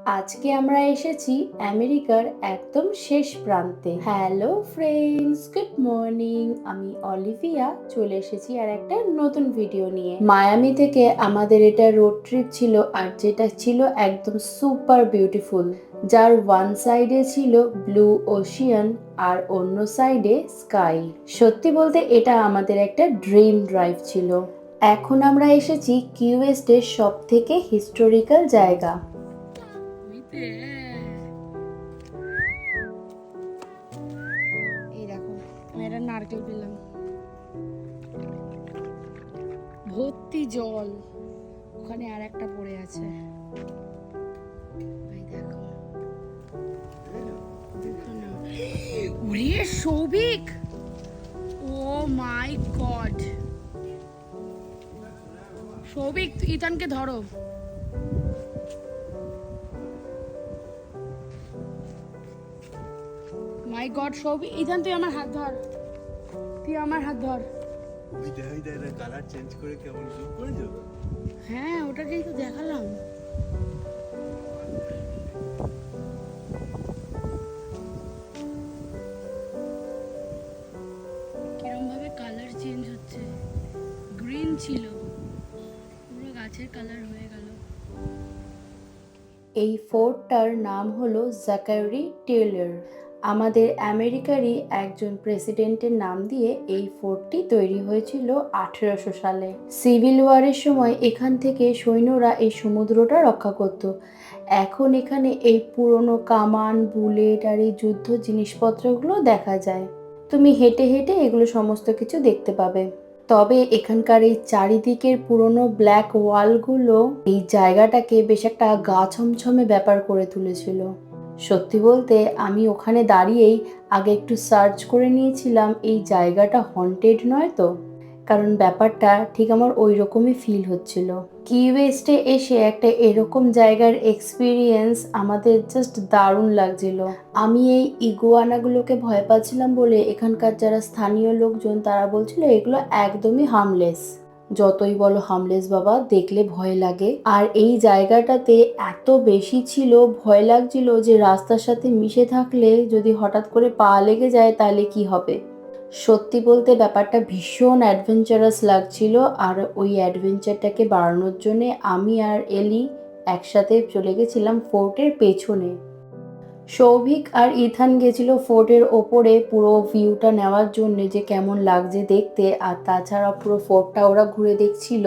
আজকে আমরা এসেছি আমেরিকার একদম শেষ প্রান্তে। Hello friends, good morning. আমি অলিভিয়া চলে এসেছি আর একটা নতুন ভিডিও নিয়ে। মায়ামি থেকে আমাদের এটা রোড ট্রিপ ছিল, আর যেটা ছিল একদম সুপার বিউটিফুল, যার ওয়ান সাইডে ছিল ব্লু ওশিয়ান আর অন্য সাইডে স্কাই। সত্যি বলতে এটা আমাদের একটা ড্রিম ড্রাইভ ছিল। এখন আমরা এসেছি কিউ ওয়েস্টের সব থেকে হিস্টোরিক্যাল জায়গা। এই দেখো, আমি একটা নারকেল পেলাম, ভর্তি জল। ওখানে আর একটা পড়ে আছে। এই দেখো, ওরে সৌভিক, ও মাই গড! সৌভিক, ইথানকে ধরো। মাই গড সৌভিক, ইথান তুই আমার হাত ধর, তুই আমার হাত ধর। কালার চেঞ্জ করে কেমন জুম করেছো? হ্যাঁ, ওটাকেই তো দেখালাম। কিরম ভাবে কালার চেঞ্জ হচ্ছে। গ্রিন ছিল, পুরো গাছের কালার হয়ে গেল। এই ফোর্টটার নাম হলো জাকারি টেইলর। আমাদের আমেরিকারই একজন প্রেসিডেন্টের নাম দিয়ে এই ফোর্টটি তৈরি হয়েছিল 1800 সালে। সিভিল ওয়ারের সময় এখান থেকে সৈন্যরা এই সমুদ্রটা রক্ষা করত। এখন এখানে এই পুরনো কামান, বুলেট আর এই যুদ্ধ জিনিসপত্রগুলো দেখা যায়। তুমি হেঁটে হেঁটে এগুলো সমস্ত কিছু দেখতে পাবে। তবে এখানকার এই চারিদিকের পুরনো ব্ল্যাক ওয়ালগুলো এই জায়গাটাকে বেশ একটা গা ছমছমে ব্যাপার করে তুলেছিল। সত্যি বলতে আমি ওখানে দাঁড়িয়েই আগে একটু সার্চ করে নিয়েছিলাম এই জায়গাটা হন্টেড নয় তো, কারণ ব্যাপারটা ঠিক আমার ওই রকমই ফিল হচ্ছিল। কি ওয়েস্টে এসে একটা এরকম জায়গার এক্সপিরিয়েন্স আমাদের জাস্ট দারুণ লাগছিল। আমি এই ইগুয়ানাগুলোকে ভয় পাচ্ছিলাম বলে এখানকার যারা স্থানীয় লোকজন তারা বলছিল এগুলো একদমই হার্মলেস। যতই বলো হার্মলেস বাবা, দেখলে ভয় লাগে। আর এই জায়গাটাতে এত বেশি ছিল, ভয় লাগছিল যে রাস্তার সাথে মিশে থাকলে যদি হঠাৎ করে পা লেগে যায় তাহলে কি হবে। সত্যি বলতে ব্যাপারটা ভীষণ অ্যাডভেঞ্চারাস লাগছিল। আর ওই অ্যাডভেঞ্চারটাকে বাড়ানোর জন্যে আমি আর এলি একসাথে চলে গেছিলাম ফোর্টের পেছনে। সৌভিক আর ইথান গেছিল ফোর্টের ওপরে পুরো ভিউটা নেওয়ার জন্য যে কেমন লাগছে দেখতে, আর তাছাড়া পুরো ফোর্টটা ওরা ঘুরে দেখছিল।